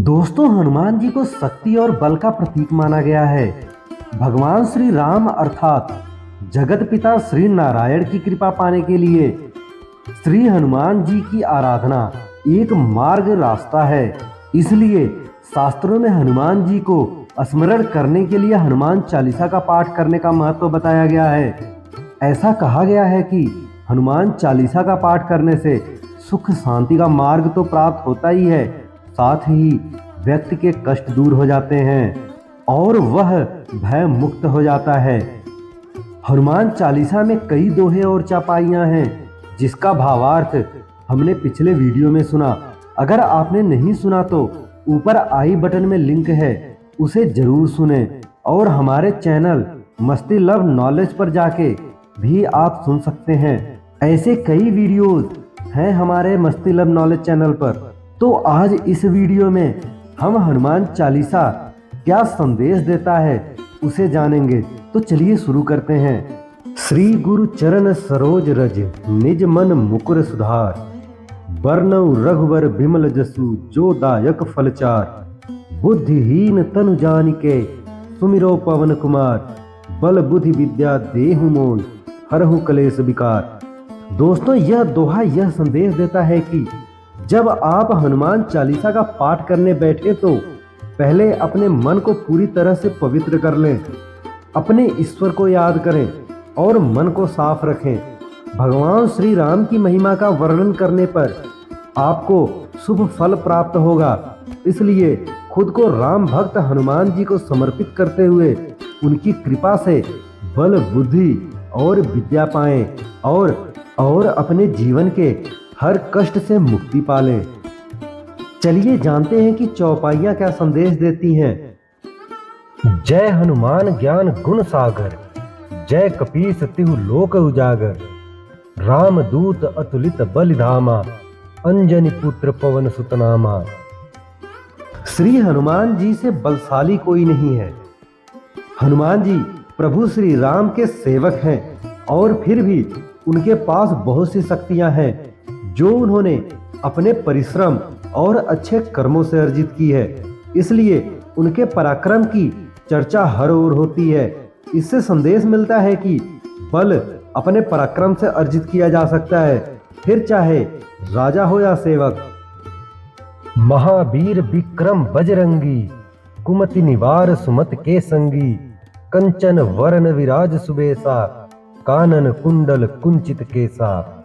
दोस्तों, हनुमान जी को शक्ति और बल का प्रतीक माना गया है। भगवान श्री राम अर्थात जगत पिता श्री नारायण की कृपा पाने के लिए श्री हनुमान जी की आराधना एक मार्ग रास्ता है। इसलिए शास्त्रों में हनुमान जी को स्मरण करने के लिए हनुमान चालीसा का पाठ करने का महत्व बताया गया है। ऐसा कहा गया है कि हनुमान चालीसा का पाठ करने से सुख शांति का मार्ग तो प्राप्त होता ही है, साथ ही व्यक्ति के कष्ट दूर हो जाते हैं और वह भय मुक्त हो जाता है। हनुमान चालीसा में कई दोहे और चौपाइयां हैं जिसका भावार्थ हमने पिछले वीडियो में सुना। अगर आपने नहीं सुना तो ऊपर आई बटन में लिंक है, उसे जरूर सुने और हमारे चैनल मस्ती लव नॉलेज पर जाके भी आप सुन सकते हैं। ऐसे कई वीडियोस हैं हमारे मस्ती लव नॉलेज चैनल पर। तो आज इस वीडियो में हम हनुमान चालीसा क्या संदेश देता है उसे जानेंगे। तो चलिए शुरू करते हैं। श्री गुरु चरण सरोज रज निज मन मुकुर सुधार, बरनउ रघुवर बिमल जसु जो दायक फलचार, बुद्धिहीन तनु जानिके सुमिरो पवन कुमार, बल बुद्धि विद्या देहु मोय हरहु कलेश विकार। दोस्तों, यह दोहा यह संदेश देता है कि जब आप हनुमान चालीसा का पाठ करने बैठे तो पहले अपने मन को पूरी तरह से पवित्र कर लें, अपने ईश्वर को याद करें और मन को साफ रखें। भगवान श्री राम की महिमा का वर्णन करने पर आपको शुभ फल प्राप्त होगा। इसलिए खुद को राम भक्त हनुमान जी को समर्पित करते हुए उनकी कृपा से बल बुद्धि और विद्या पाएं और अपने जीवन के हर कष्ट से मुक्ति पालें। चलिए जानते हैं कि चौपाइयां क्या संदेश देती हैं। जय हनुमान ज्ञान गुण सागर, जय कपीस तिहु लोक उजागर, राम दूत अतुलित बलिधामा, अंजनी पुत्र पवन सुत नामा। श्री हनुमान जी से बलशाली कोई नहीं है। हनुमान जी प्रभु श्री राम के सेवक हैं और फिर भी उनके पास बहुत सी शक्तियां हैं जो उन्होंने अपने परिश्रम और अच्छे कर्मों से अर्जित की है। इसलिए उनके पराक्रम की चर्चा हर ओर होती है। इससे संदेश मिलता है कि बल अपने पराक्रम से अर्जित किया जा सकता है, फिर चाहे राजा हो या सेवक। महावीर विक्रम बजरंगी, कुमति निवार सुमत के संगी, कंचन वरण विराज सुबेसा, कानन कुंडल कुंचित केसा।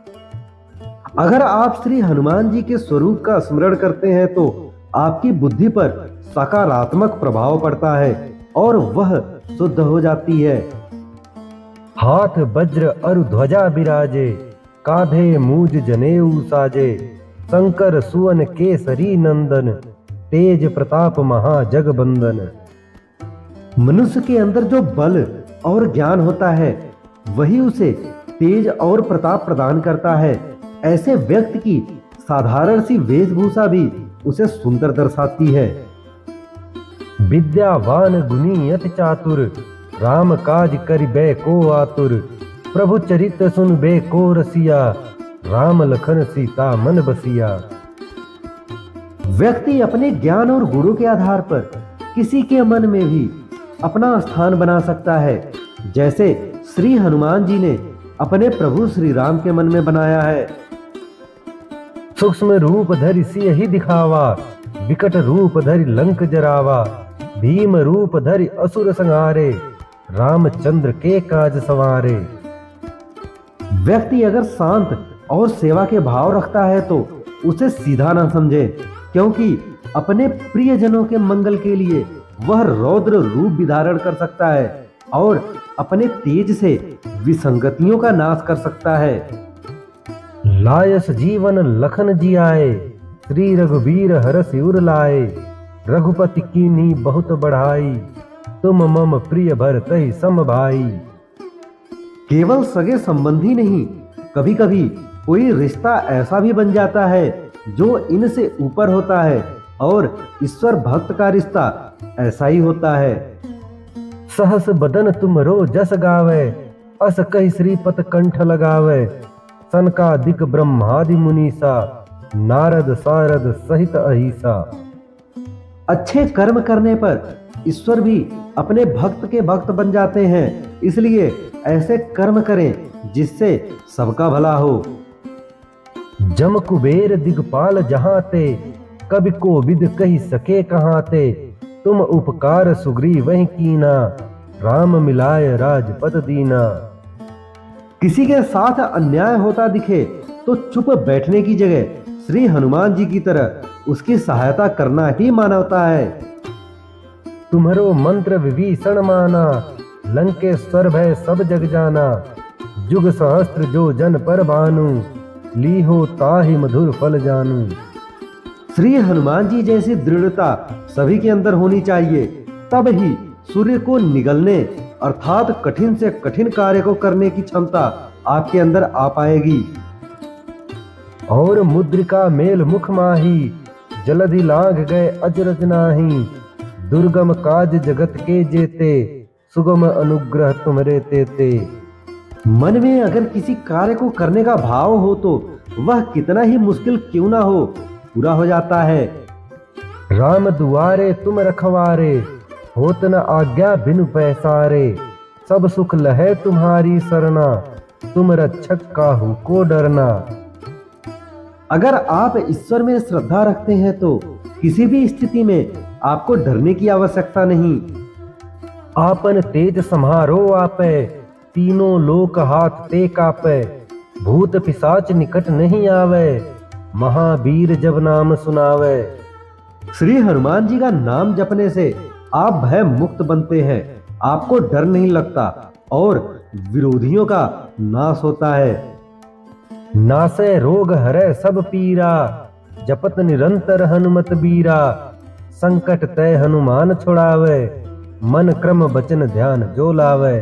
अगर आप श्री हनुमान जी के स्वरूप का स्मरण करते हैं तो आपकी बुद्धि पर सकारात्मक प्रभाव पड़ता है और वह शुद्ध हो जाती है। हाथ वज्र अरु ध्वजा बिराजे, कांधे मूज जनेऊ साजे, शंकर सुवन केसरी नंदन, तेज प्रताप महाजगबंदन। मनुष्य के अंदर जो बल और ज्ञान होता है वही उसे तेज और प्रताप प्रदान करता है। ऐसे व्यक्ति की साधारण सी वेशभूषा भी उसे सुंदर दर्शाती है। विद्यावान गुणी अति चातुर, राम काज करिबे को आतुर, प्रभु चरित सुनबे को रसिया, राम लखन सीता मन बसिया। व्यक्ति अपने ज्ञान और गुणों के आधार पर किसी के मन में भी अपना स्थान बना सकता है, जैसे श्री हनुमान जी ने अपने प्रभु श्री राम के मन में बनाया है। सूक्ष्म रूप धरि सियहि दिखावा, विकट रूप धरि लंक जरावा, भीम रूप धरि असुर संहारे, रामचंद्र के काज सवारे। व्यक्ति अगर शांत और सेवा के भाव रखता है तो उसे सीधा ना समझे, क्योंकि अपने प्रियजनों के मंगल के लिए वह रौद्र रूप भी धारण कर सकता है और अपने तेज से विसंगतियों का नाश कर सकता है। लायस जीवन लखन जियाए, श्री रघुबीर हरष उर लाए, रघुपति कीन्ही बहुत बढ़ाई, तुम मम प्रिय भरतहि सम भाई। केवल सगे संबंधी नहीं, कभी कभी कोई रिश्ता ऐसा भी बन जाता है जो इनसे ऊपर होता है, और ईश्वर भक्त का रिश्ता ऐसा ही होता है। सहस बदन तुम रो जस गावे, अस कहि श्रीपत कंठ लगावे, सनकादिक ब्रह्मादि मुनीसा, नारद सारद सहित अहिसा। अच्छे कर्म करने पर ईश्वर भी अपने भक्त के भक्त बन जाते हैं, इसलिए ऐसे कर्म करें जिससे सबका भला हो। जम कुबेर दिगपाल जहाँ ते, कभी कोविद कही सके कहाँ ते। तुम उपकार सुग्रीव वही कीना, राम मिलाय राजपद दीना। किसी के साथ अन्याय होता दिखे तो चुप बैठने की जगह श्री हनुमान जी की तरह उसकी सहायता करना ही मानवता है। तुम्हारो मंत्र विभीषण माना, लंकेश्वर भय सब जग जाना। जुग सहस्त्र जो जन पर भानु, ली हो ताहि मधुर फल जानू। श्री हनुमान जी जैसी दृढ़ता सभी के अंदर होनी चाहिए, तब ही सूर्य को निगलने अर्थात कठिन से कठिन कार्य को करने की क्षमता आपके अंदर आ पाएगी। और मुद्रिका मेल मुख माही, जलधि लांघ गए अजरज नाही। दुर्गम काज जगत के जेते, सुगम अनुग्रह तुम्हारे तेते। मन में अगर किसी कार्य को करने का भाव हो तो वह कितना ही मुश्किल क्यों ना हो, पूरा हो जाता है। राम दुआरे तुम रखवारे, होत न आज्ञा बिनु पैसारे। सब सुख लहे तुम्हारी सरना, तुम रक्षक काहू को डरना। अगर आप ईश्वर में श्रद्धा रखते हैं तो किसी भी स्थिति में आपको डरने की आवश्यकता नहीं। आपन तेज सम्हारो आपे, तीनों लोक हाथ ते कापे। भूत पिशाच निकट नहीं आवे, महावीर जब नाम सुनावे। श्री हनुमान जी का नाम जपने से आप भय मुक्त बनते हैं, आपको डर नहीं लगता और विरोधियों का नाश होता है। नासे रोग हरे सब पीरा, जपत निरंतर हनुमत बीरा। संकट तय हनुमान छुड़ावे, मन क्रम वचन ध्यान जो लावे।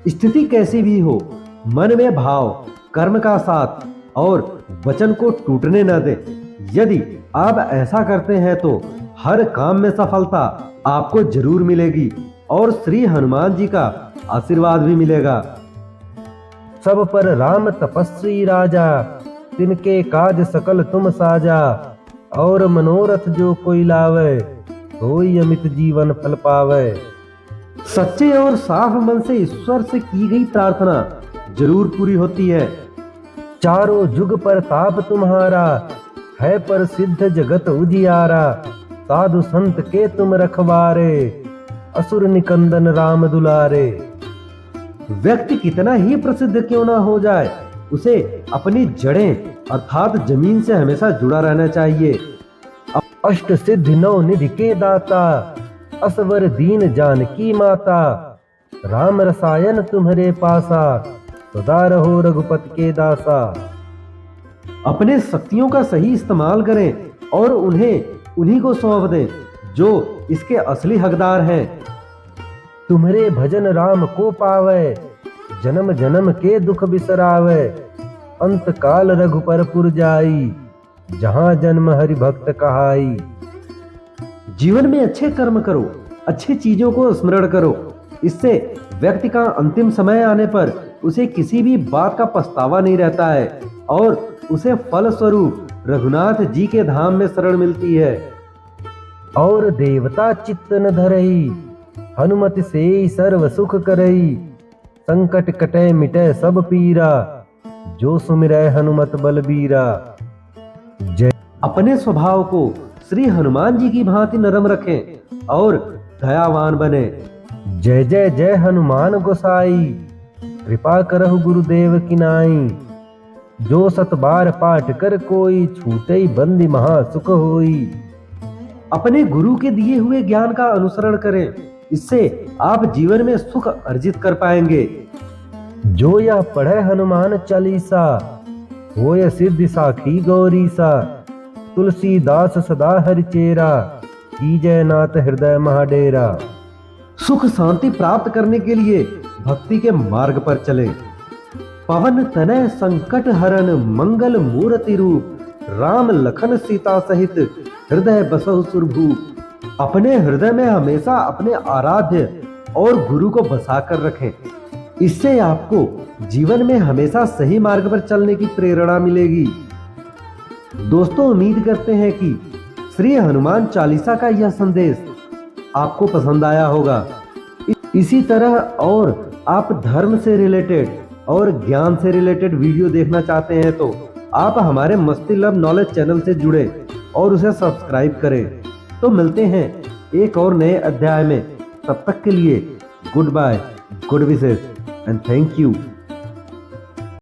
स्थिति कैसी भी हो, मन में भाव, कर्म का साथ और वचन को टूटने न दे। यदि आप ऐसा करते हैं तो हर काम में सफलता आपको जरूर मिलेगी और श्री हनुमान जी का आशीर्वाद भी मिलेगा। सब पर राम तपस्वी राजा, तिनके काज सकल तुम साजा। और मनोरथ जो कोई लावे, कोई अमित जीवन फल पावे। सच्चे और साफ मन से ईश्वर से की गई प्रार्थना जरूर पूरी होती है। चारों जुग पर ताप तुम्हारा, है पर सिद्ध जगत उजियारा। साधु संत के तुम रखवारे, असुर निकंदन राम दुलारे। व्यक्ति कितना ही प्रसिद्ध क्यों ना हो जाए, उसे अपनी जड़ें अर्थात जमीन से हमेशा जुड़ा रहना चाहिए। अष्ट सिद्धि नौ निधि के दाता, असवर दीन जानकी माता। राम रसायन तुम्हारे पासा, सदा रहो रघुपति के दासा। अपने शक्तियों का सही इस्तेमाल करें और उन्हें उन्हीं को सौंप दें जो इसके असली हकदार हैं। तुम्हारे भजन राम को पावे, जन्म जन्म के दुख बिसरावे। अंत काल रघुपर पुर जाई, जहां जन्म हरि भक्त कहाई। जीवन में अच्छे कर्म करो, अच्छी चीजों को स्मरण करो। इससे व्यक्ति का अंतिम समय आने पर उसे किसी भी बात का पछतावा नहीं रहता है और उसे फल स्वरूप रघुनाथ जी के धाम में शरण मिलती है। और देवता चित्त न धरई, हनुमति से सर्व सुख करई। संकट कटे मिटे सब पीरा, जो सुमिरै हनुमत बलबीरा। जय। अपने स्वभाव को श्री हनुमान जी की भांति नरम रखें और दयावान बने। जय जय जय हनुमान गोसाई, कृपा करहु गुरुदेव की नाई। जो सत बार पाठ कर कोई, छूटई बंदी महा सुख होई। अपने गुरु के दिए हुए ज्ञान का अनुसरण करें, इससे आप जीवन में सुख अर्जित कर पाएंगे। जो यह पढ़े हनुमान चालीसा, होय सिद्धि साखी गौरीसा। तुलसीदास सदा हरिचेरा, कीजय नाथ हृदय महाडेरा। सुख शांति प्राप्त करने के लिए भक्ति के मार्ग पर चलें। पवन तनय संकट हरन, मंगल मूर्ति रूप। राम लखन सीता सहित, हृदय बसहु सुरभूप। अपने हृदय में हमेशा अपने आराध्य और गुरु को बसा कर रखें। इससे आपको जीवन में हमेशा सही मार्ग पर चलने की प्रेरणा मिलेगी। दोस्तों, उम्मीद करते हैं कि श्री हनुमान चालीसा का यह संदेश आपको पसंद आया होगा। इसी तरह और आप धर्म से रिलेटेड और ज्ञान से रिलेटेड वीडियो देखना चाहते हैं तो आप हमारे मस्ती लव नॉलेज चैनल से जुड़े और उसे सब्सक्राइब करें। तो मिलते हैं एक और नए अध्याय में, तब तक के लिए good bye, good wishes and thank you.